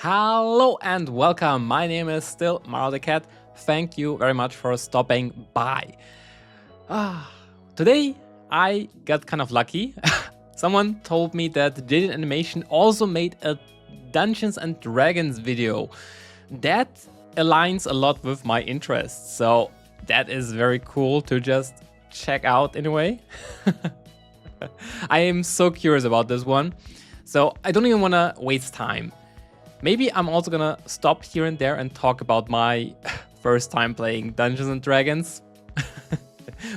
Hello and welcome. My name is still Maro the Cat. Thank you very much for stopping by. Today I got kind of lucky. Someone told me that Jaiden Animation also made a Dungeons and Dragons video. That aligns a lot with my interests, so that is very cool to just check out in a way. I am so curious about this one, so I don't even want to waste time. Maybe I'm also gonna stop here and there and talk about my first time playing Dungeons and Dragons,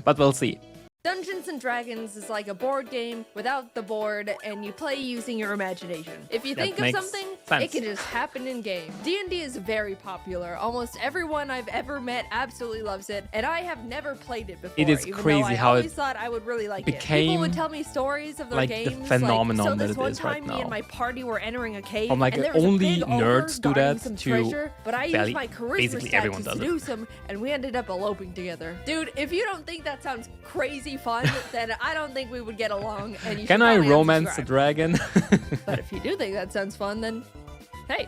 but we'll see. Dungeons and Dragons is like a board game without the board, and you play using your imagination. If you think of something, it can just happen in game. D&D is very popular. Almost everyone I've ever met absolutely loves it, and I have never played it before. It is crazy how I always thought I would really like it. became People would tell me stories of their like games. the phenomenon so this that it one is time, right now. me and my party were entering a cave, From like and there was only a big ogre nerds do guarding that some to treasure, but I used my basically charisma everyone stat to does it. seduce him, and we ended up eloping together. Dude, if you don't think that sounds crazy fun, then I don't think we would get along, and you Can should I probably romance a unsubscribe. dragon? But if you do think that sounds fun, then hey.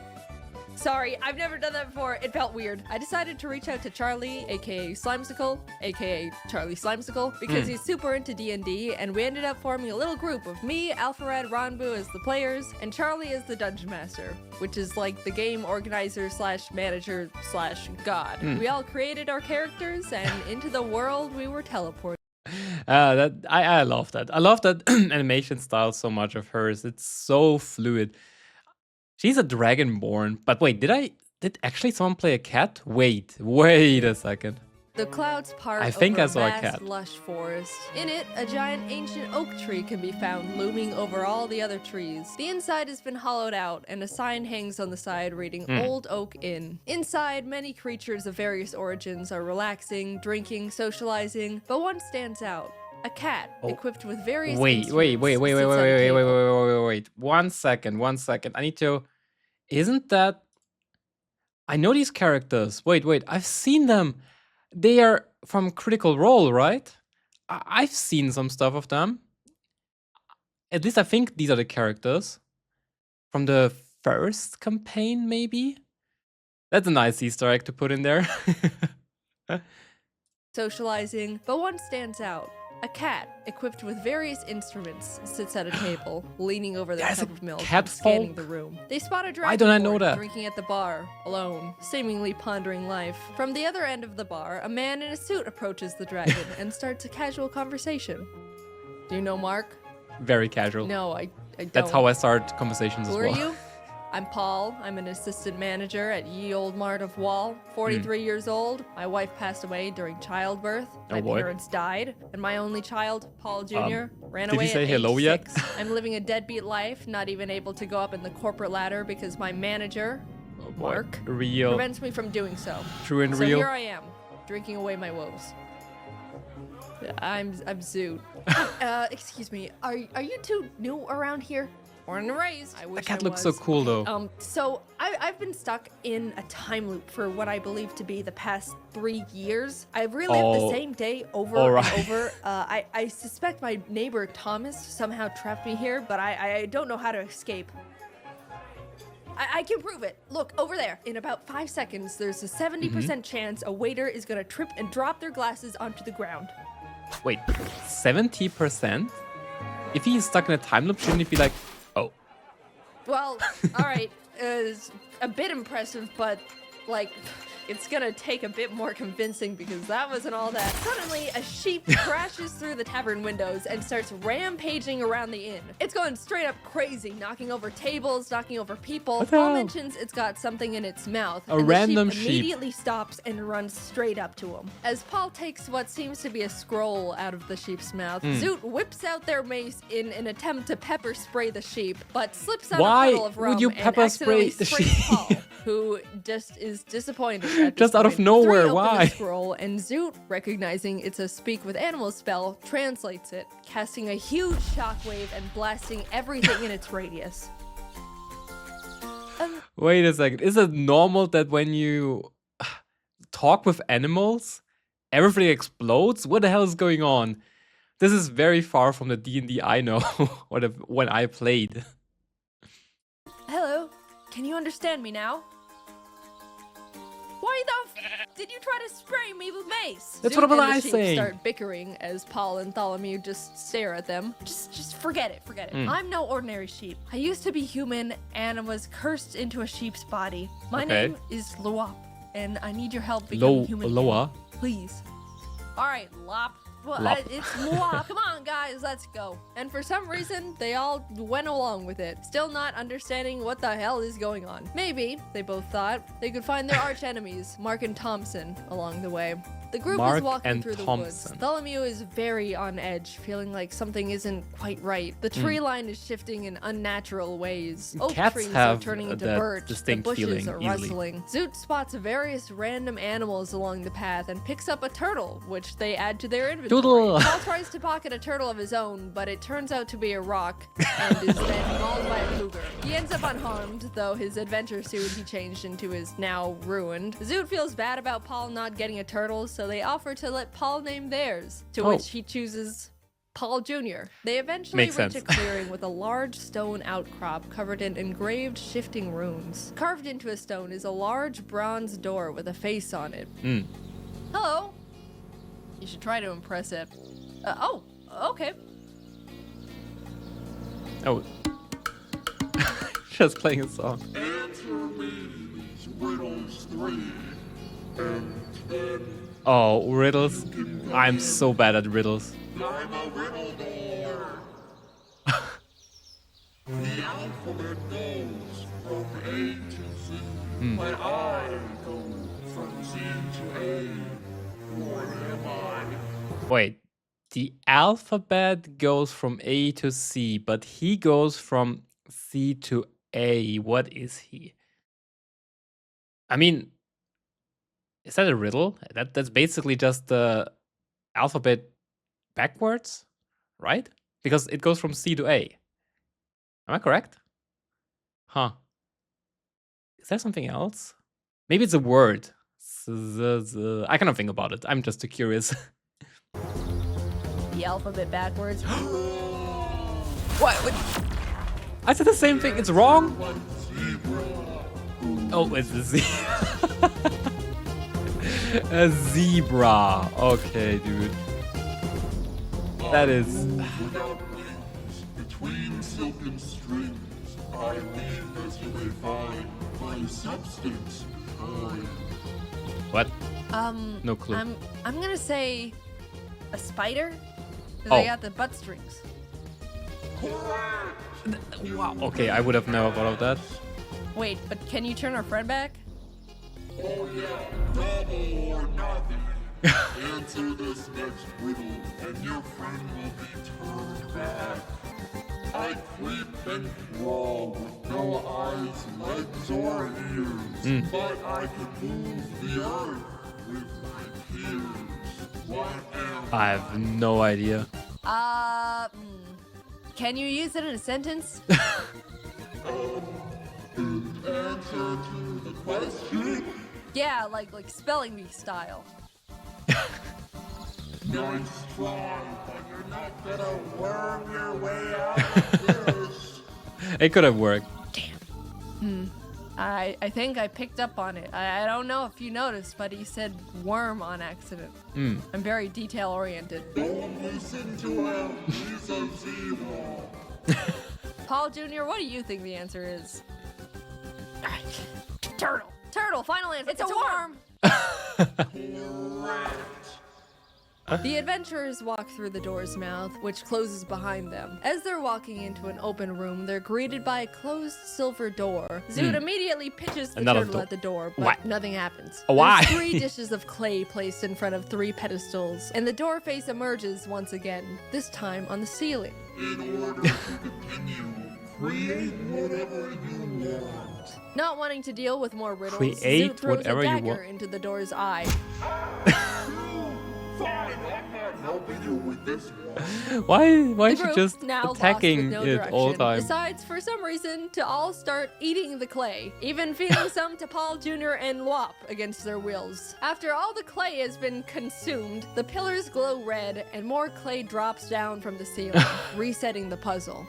Sorry, I've never done that before. It felt weird. I decided to reach out to Charlie, aka Slimesicle, aka Charlie Slimesicle, because he's super into D&D, and we ended up forming a little group of me, Alpharad, Ronbu as the players, and Charlie as the Dungeon Master, which is like the game organizer slash manager slash god. We all created our characters, and into the world we were teleported. I love that. I love that animation style so much of hers. It's so fluid. She's a dragonborn. But wait, did actually someone play a cat? Wait a second. The clouds part I think over I saw a vast, cat. lush forest. In it, a giant ancient oak tree can be found looming over all the other trees. The inside has been hollowed out, and a sign hangs on the side reading Old Oak Inn. Inside, many creatures of various origins are relaxing, drinking, socializing, but one stands out. A cat, equipped with various Wait. instruments, sits at a table. Wait. 1 second. I need to. Isn't that? I know these characters. Wait. I've seen them. They are from Critical Role, right? I've seen some stuff of them. At least I think these are the characters from the first campaign, maybe? That's a nice Easter egg to put in there. Socializing, but one stands out. A cat, equipped with various instruments, sits at a table, leaning over their There's cup a of milk cat and scanning folk? the room. They spot a dragon Why don't I know that? drinking at the bar, alone, seemingly pondering life. From the other end of the bar, a man in a suit approaches the dragon and starts a casual conversation. Do you know Mark? Very casual. No, I don't. That's how I start conversations as Who well. are you? I'm Paul. I'm an assistant manager at Ye Old Mart of Wall. 43 years old. My wife passed away during childbirth. My parents died. And my only child, Paul Jr., ran did away you say at hello age yet? 6. I'm living a deadbeat life, not even able to go up in the corporate ladder because my manager, Oh boy. Mark, Real. prevents me from doing so. True and So real. here I am, drinking away my woes. I'm Zoot. Excuse me, are you two new around here? Born and raised. I wish That cat I looks was. so cool though. So I've been stuck in a time loop for what I believe to be the past 3 years. I've relived the same day over alright. and over. I suspect my neighbor Thomas somehow trapped me here, but I don't know how to escape. I can prove it. Look, over there. In about 5 seconds, there's a 70% chance a waiter is gonna trip and drop their glasses onto the ground. Wait, 70%? If he's stuck in a time loop, shouldn't he be like, oh, Well, all right, it's a bit impressive, but like, it's gonna take a bit more convincing because that wasn't all that. Suddenly, a sheep crashes through the tavern windows and starts rampaging around the inn. It's going straight up crazy, knocking over tables, knocking over people. What the Paul hell? mentions it's got something in its mouth. A and random the sheep sheep. immediately stops and runs straight up to him. As Paul takes what seems to be a scroll out of the sheep's mouth, Zoot whips out their mace in an attempt to pepper spray the sheep, but slips out Why a puddle of rum would you and pepper spray accidentally the sprays sheep? Paul, who just is disappointed at this Just out of point. nowhere, Three open why? The scroll, and Zoot, recognizing it's a speak with animals spell, translates it, casting a huge shockwave and blasting everything in its radius. wait a second. Is it normal that when you talk with animals, everything explodes? What the hell is going on? This is very far from the D&D I know, or when I played. Hello, Can you understand me now? Why the f did you try to spray me with mace? That's Zoot what and I the sheep saying. start bickering as Paul and Tholomew just stare at them. Just forget it, forget it. I'm no ordinary sheep. I used to be human and was cursed into a sheep's body. My name is Luop, and I need your help becoming human. Loa? Please. All right, Lop. Well, Lop. it's Luop. Come on, guys, let's go. And for some reason, they all went along with it, still not understanding what the hell is going on. Maybe, they both thought, they could find their arch enemies, Mark and Thompson, along the way. The group Mark is walking and through the Thompson. woods. Tholomew is very on edge, feeling like something isn't quite right. The tree line is shifting in unnatural ways. Oak Cats trees have are turning into that birch. The distinct bushes feeling are easily. rustling. Zoot spots various random animals along the path and picks up a turtle, which they add to their inventory. Doodle. Paul tries to pocket a turtle of his own, but it turns out to be a rock and is then mauled by a cougar. He ends up unharmed, though his adventure suit he changed into is now ruined. Zoot feels bad about Paul not getting a turtle, so they offer to let Paul name theirs, to which he chooses Paul Jr. They eventually Makes reach sense. a clearing with a large stone outcrop covered in engraved shifting runes. Carved into a stone is a large bronze door with a face on it. Hello. You should try to impress it. Oh, okay. Oh. Just playing a song. Answer me these riddles 3 and 10. Oh, riddles. I'm so bad at riddles. I'm a riddle door. The alphabet goes from A to Z, but I go from Z to A. What am I? Wait. The alphabet goes from A to C, but he goes from C to A. What is he? I mean, is that a riddle? That's basically just the alphabet backwards, right? Because it goes from C to A. Am I correct? Huh. Is there something else? Maybe it's a word. I cannot think about it. I'm just too curious. The alphabet backwards. What? I said the same thing. It's wrong. Oh, it's a Z. A zebra. Okay, dude. That is. Without wings, between silken strings, I weave as you may find my substance. What? No clue. I'm gonna say a spider. 'Cause Oh. they got the butt strings. Wow. Okay, I would have never thought of that. Wait, but can you turn our friend back? Oh yeah, double or nothing. Answer this next riddle, and your friend will be turned back. I creep and crawl with no eyes, legs, or ears, but I can move the earth with my peers. What am I have no idea. Can you use it in a sentence? answer to the question? Yeah, like spelling bee style. Nice try, but you're not gonna worm your way out of this. It could have worked. I think I picked up on it. I don't know if you noticed, but he said worm on accident. I'm very detail oriented. Don't listen to him, he's a zero. Paul Jr., what do you think the answer is? Turtle. Turtle, final answer. It's a worm. Correct. The adventurers walk through the door's mouth, which closes behind them. As they're walking into an open room, they're greeted by a closed silver door. Zoot immediately pitches the Another turtle door. at the door, but Why? nothing happens. Why? There's 3 dishes of clay placed in front of 3 pedestals, and the door face emerges once again, this time on the ceiling. In order to continue, create whatever you want. Not wanting to deal with more riddles, Create Zoot throws whatever a you dagger want. into the door's eye. Fine, I'm not helping you with this one. Why The is she group, just now lost attacking with no it all the direction, time? decides for some reason to all start eating the clay, even feeding some to Paul Jr. and Lop against their wills. After all the clay has been consumed, the pillars glow red and more clay drops down from the ceiling, resetting the puzzle.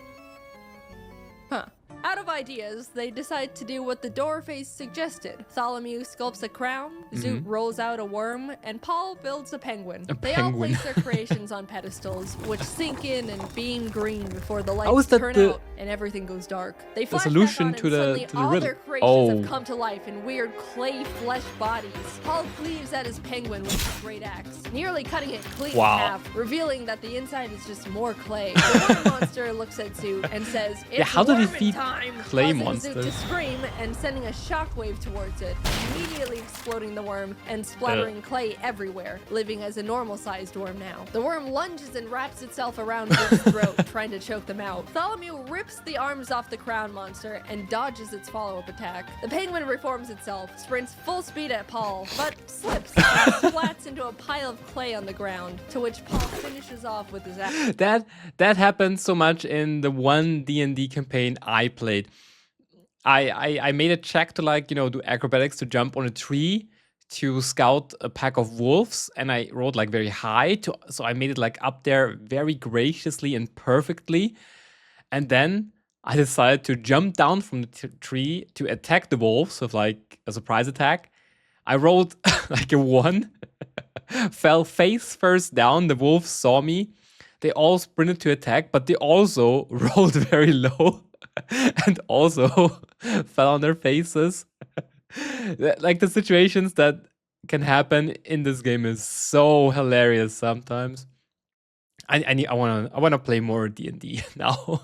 Huh. Out of ideas, they decide to do what the door face suggested. Tholomew sculpts a crown, Zoot rolls out a worm, and Paul builds a penguin. They all place their creations on pedestals, which sink in and beam green before the lights turn out and everything goes dark. They flash back on, and suddenly all riddle. their creations have come to life in weird clay flesh bodies. Paul cleaves at his penguin with his great axe, nearly cutting it clean in half, revealing that the inside is just more clay. The worm monster looks at Zoot and says, "It's how do they worming feed time," clay causing monsters? Zoot to scream and sending a shockwave towards it, immediately exploding the worm and splattering clay everywhere, living as a normal-sized worm now. The worm lunges and wraps itself around Zoot's throat, trying to choke them out. Tholomew rips the arms off the crown monster and dodges its follow-up attack. The penguin reforms itself, sprints full speed at Paul, but slips and splats into a pile of clay on the ground, to which Paul finishes off with his axe. That happened so much in the one D&D campaign I played. I made a check to do acrobatics to jump on a tree to scout a pack of wolves, and I rolled very high so I made it up there very graciously and perfectly. And then I decided to jump down from the tree to attack the wolves with a surprise attack. I rolled a 1, fell face first down. The wolves saw me. They all sprinted to attack, but they also rolled very low and also fell on their faces. The situations that can happen in this game is so hilarious sometimes. I wanna play more D&D now.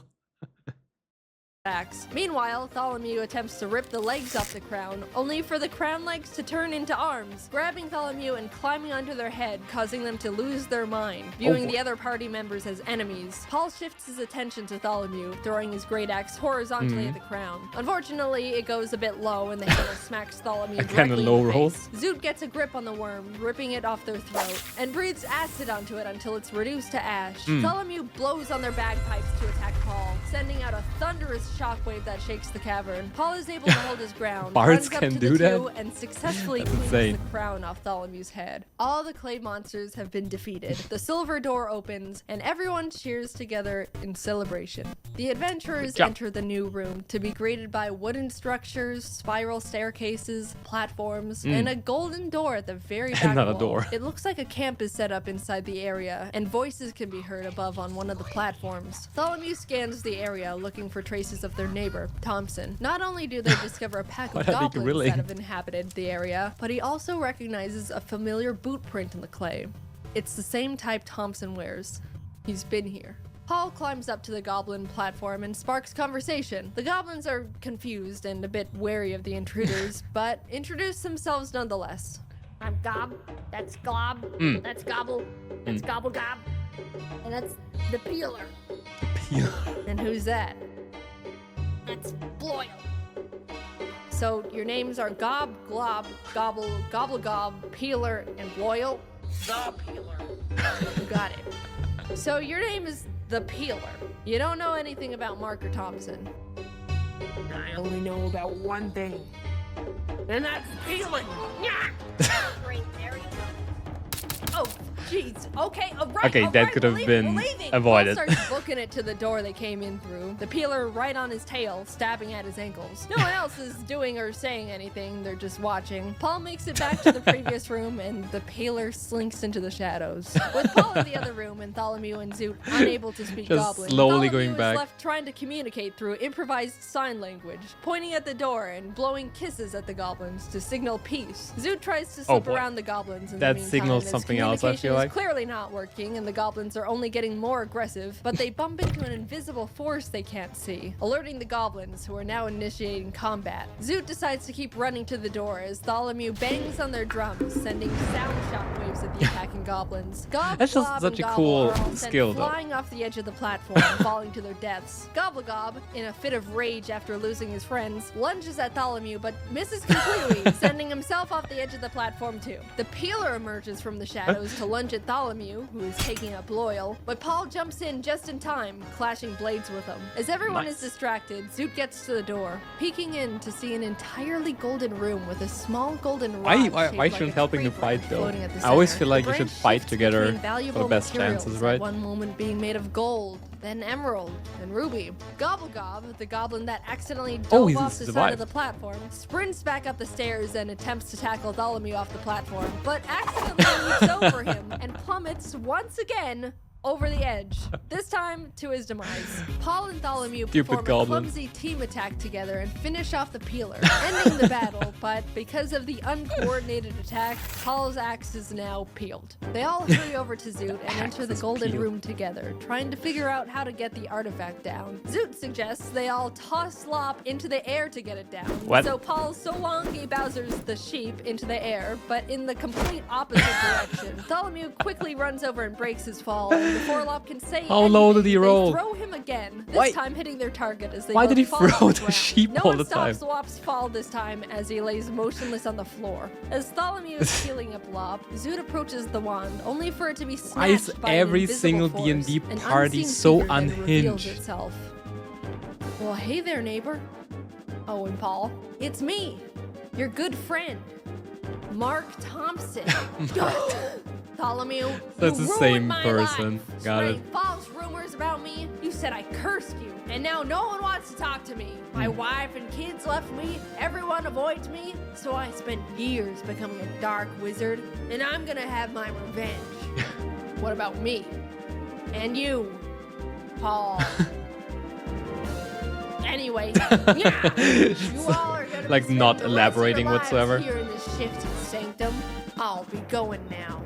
Meanwhile, Tholomew attempts to rip the legs off the crown, only for the crown legs to turn into arms, grabbing Tholomew and climbing onto their head, causing them to lose their mind, viewing the other party members as enemies. Paul shifts his attention to Tholomew, throwing his great axe horizontally at the crown. Unfortunately, it goes a bit low and the handle smacks Tholomew directly in the face. Zoot gets a grip on the worm, ripping it off their throat, and breathes acid onto it until it's reduced to ash. Tholomew blows on their bagpipes to attack Paul, sending out a thunderous shockwave that shakes the cavern. Paul is able to hold his ground, Bards runs up can to do the that? two, and successfully That's cleans insane. the crown off Tholomew's head. All the clay monsters have been defeated. The silver door opens, and everyone cheers together in celebration. The adventurers enter the new room to be greeted by wooden structures, spiral staircases, platforms, and a golden door at the very back Not a wall. door. It looks like a camp is set up inside the area, and voices can be heard above on one of the platforms. Tholomew scans the area, looking for traces of their neighbor, Thompson. Not only do they discover a pack of What are they goblins grilling? that have inhabited the area, but he also recognizes a familiar boot print in the clay. It's the same type Thompson wears. He's been here. Paul climbs up to the goblin platform and sparks conversation. The goblins are confused and a bit wary of the intruders, but introduce themselves nonetheless. I'm Gob, that's Glob, that's Gobble, that's Gobble Gob, and that's the Peeler, And who's that? that's Bloyle. So your names are Gob, Glob, Gobble, Gobble Gob, Peeler, and Bloyle? The Peeler. You got it. So your name is the Peeler. You don't know anything about Marker Thompson. I only know about one thing, and that's peeling. Yeah. Great, there you go. Oh, jeez. Okay, right. Okay, that could have been avoided. Paul starts booking it to the door they came in through. The Peeler right on his tail, stabbing at his ankles. No one else is doing or saying anything. They're just watching. Paul makes it back to the previous room, and the Peeler slinks into the shadows. With Paul in the other room and Tholomew and Zoot unable to speak Just Goblin, slowly Tholomew going is back. left trying to communicate through improvised sign language, pointing at the door and blowing kisses at the goblins to signal peace. Zoot tries to slip boy. around the goblins in That the meantime, signals as something else, I communication feel is like. clearly not working, and the goblins are only getting more aggressive, but they bump into an invisible force they can't see, alerting the goblins, who are now initiating combat. Zoot decides to keep running to the door as Tholomew bangs on their drums, sending sound shockwaves at the attacking goblins. Gob, That's just Glob, such and a Gobble cool are all sent skill, though. flying off the edge of the platform, falling to their deaths. Gobblegob, in a fit of rage after losing his friends, lunges at Tholomew but misses completely, sending himself off the edge of the platform too. The Peeler emerges from the shadows to lunge at Tholomew, who is taking up Loyal, but Paul jumps in just in time, clashing blades with him. As everyone is distracted, Zoot gets to the door, peeking in to see an entirely golden room with a small golden rod Why shaped shouldn't like a helping tree the fight branch though? floating at the I always always there, feel like the you should branch fight shifts together between for valuable the best materials, chances, at right? one moment being made of gold, then emerald, and ruby. Gobble Gob, the goblin that accidentally dove he's off the side survived. of the platform, sprints back up the stairs and attempts to tackle Tholomew off the platform, but accidentally leaps over him and plummets once again over the edge, this time to his demise. Paul and Tholomew Stupid perform goblin. a clumsy team attack together and finish off the peeler, ending the battle, but because of the uncoordinated attack, Paul's axe is now peeled. They all hurry over to Zoot and enter the is golden peeled. room together, trying to figure out how to get the artifact down. Zoot suggests they all toss Slop into the air to get it down. What? So Paul Solongi Bowser's the sheep into the air, but in the complete opposite direction. Tholomew quickly runs over and breaks his fall, and before Lop can say How low anything, did he they roll? throw him again, this Why- time hitting their target as they Why both did he fall to throw the ground. sheep no all one the stops time? Lop's fall this time as he lays motionless on the floor. As Tholomew is healing up Lop, Zoot approaches the wand, only for it to be Why is snatched by an every invisible single force, D&D an party unseen so secret that reveals unhinged? itself. Well, hey there, neighbor. Oh, and Paul. It's me, your good friend, Mark Thompson. Tholomew, That's you the ruined same my person. life. Got it. Spreading false rumors about me. You said I cursed you, and now no one wants to talk to me. My wife and kids left me. Everyone avoids me. So I spent years becoming a dark wizard, and I'm gonna have my revenge. What about me? And you, Paul. Anyway, yeah, you all are gonna Like, be not spending the rest of your elaborating lives whatsoever. Here in this shifted sanctum. I'll be going now.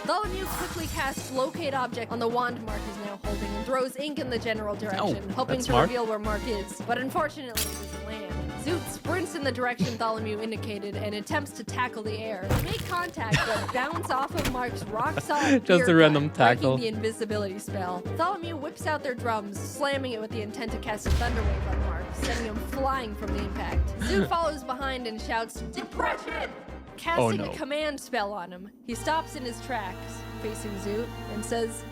Tholomew quickly casts Locate Object on the wand Mark is now holding and throws ink in the general direction, Oh, hoping that's to smart. reveal where Mark is, but unfortunately it doesn't land. Zoot sprints in the direction Tholomew indicated and attempts to tackle the air. They make contact but bounce off of Mark's rock-solid Just a beer random gut, breaking tackle. the invisibility spell. Tholomew whips out their drums, slamming it with the intent to cast a thunderwave on Mark, sending him flying from the impact. Zoot follows behind and shouts, "Depression!" Casting no. a command spell on him. He stops in his tracks, facing Zoot, and says,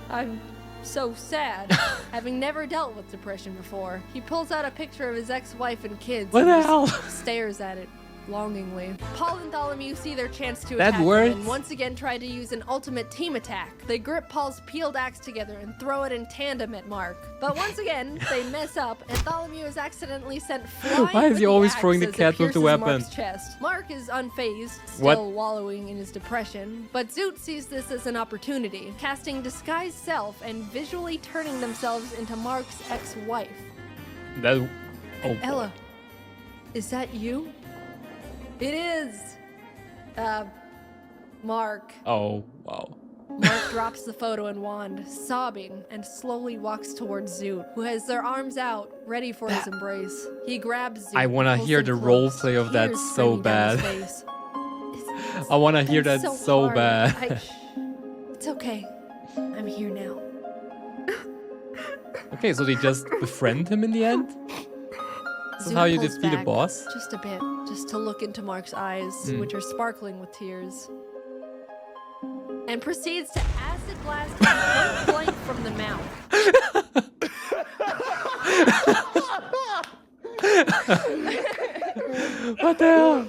"I'm so sad, having never dealt with depression before." He pulls out a picture of his ex-wife and kids What and the just hell? stares at it longingly. Paul and Tholomew see their chance to That attack him works? and once again try to use an ultimate team attack. They grip Paul's peeled axe together and throw it in tandem at Mark. But once again, they mess up, and Tholomew is accidentally sent flying. Why is with he the always axe throwing the as it cat with the pierces weapon? Mark's chest. Mark is unfazed, still What? wallowing in his depression, but Zoot sees this as an opportunity, casting Disguise Self and visually turning themselves into Mark's ex-wife. That. Oh, boy. Ella, is that you? It is. Mark. Oh, wow. Mark drops the photo and wand, sobbing, and slowly walks towards Zoot, who has their arms out, ready for his embrace. He grabs Zoot. I wanna and pulls hear him the close, roleplay of that tears so streaming down his bad. face. I want to hear been that so hard. bad. It's okay. I'm here now. Okay, so they just befriend him in the end? This is how you pulls defeat a back boss? Just a bit, just to look into Mark's eyes, which are sparkling with tears. And proceeds to acid blast him point blank from the mouth. What the hell?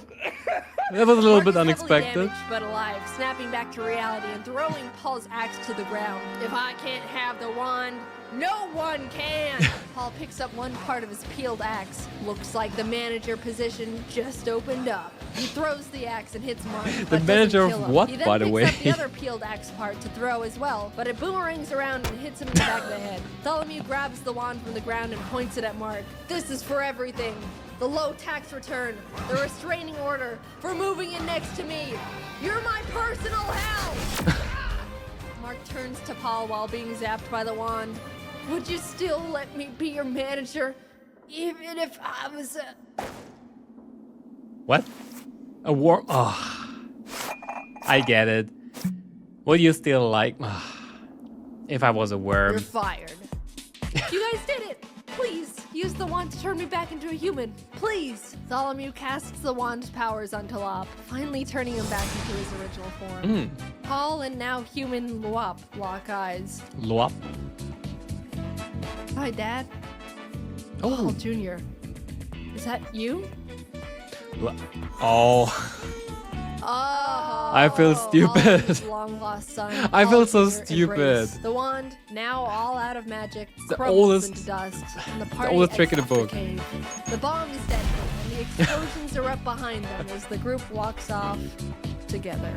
That was a little Mark bit is heavily unexpected. damaged, but alive, snapping back to reality and throwing Paul's axe to the ground. If I can't have the wand, no one can! Paul picks up one part of his peeled axe. Looks like the manager position just opened up. He throws the axe and hits Mark. but doesn't manager of kill him. what, He then by the picks way? up the other peeled axe part to throw as well, but it boomerangs around and hits him in the back of the head. Tholomew grabs the wand from the ground and points it at Mark. This is for everything. The low tax return, the restraining order for moving in next to me. You're my personal hell! Mark turns to Paul while being zapped by the wand. Would you still let me be your manager, even if I was a... What? A worm? Oh. I get it. Would you still like... if I was a worm. You're fired. You guys did it! Please, use the wand to turn me back into a human. Please! Tholomew casts the wand's powers onto Lop, finally turning him back into his original form. Paul and now human Luop lock eyes. Luop. Hi, Dad. Oh. Paul Jr. Is that you? Oh. Oh, I feel stupid. His long lost son. I feel so Oliver embraced stupid. The wand, now all out of magic, the crumbles oldest- into dust. And the party oldest trick in the exits book. cave. The bomb is dead, and the explosions erupt behind them as the group walks off together.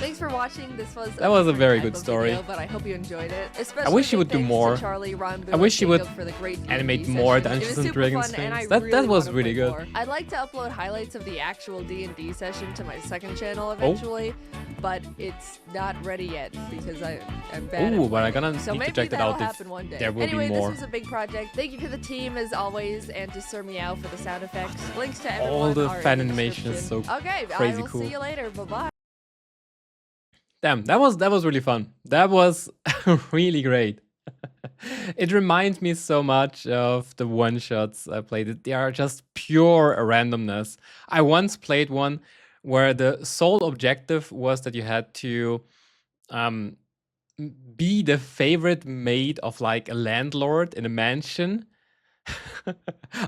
Thanks for watching. This was That was a different very type good of story. video, but I hope you enjoyed it. Especially wish you would do thanks to more. Charlie, Ron, Boo, I wish and you would Jacob for the great D&D animate more session. It Dungeons was and super Dragons fun, and I things. That really was wanna really play good. more. I'd like to upload highlights of the actual D&D session to my second channel Oh. eventually, but it's not ready yet because I'm bad. Ooh, at but I'm playing. gonna so need to maybe check that that'll out if happen one day. there will be Anyway, more. this was a big project. Thank you to the team as always, and to Sir Meow for the sound effects. Links to everyone All the are fan in the animation is description. so Okay, crazy I will cool. see you later. Bye bye. Damn, that was really fun. That was really great. It reminds me so much of the one-shots I played. They are just pure randomness. I once played one where the sole objective was that you had to um, be the favorite maid of like a landlord in a mansion.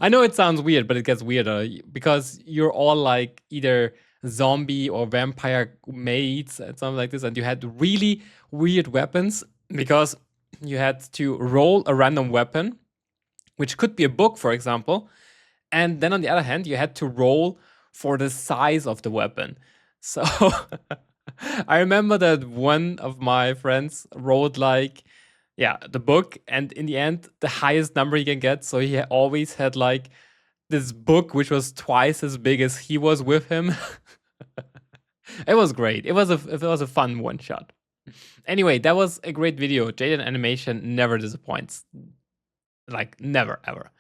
I know it sounds weird, but it gets weirder because you're all like either zombie or vampire maids and something like this, and you had really weird weapons because you had to roll a random weapon, which could be a book, for example, and then on the other hand, you had to roll for the size of the weapon. So I remember that one of my friends rolled like, yeah, the book, and in the end, the highest number he can get. So he always had like this book, which was twice as big as he was with him. It was great. It was a fun one shot. Anyway, that was a great video. Jaiden Animation never disappoints. Like never ever.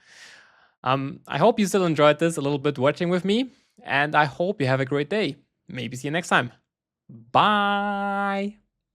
I hope you still enjoyed this a little bit watching with me, and I hope you have a great day. Maybe see you next time. Bye.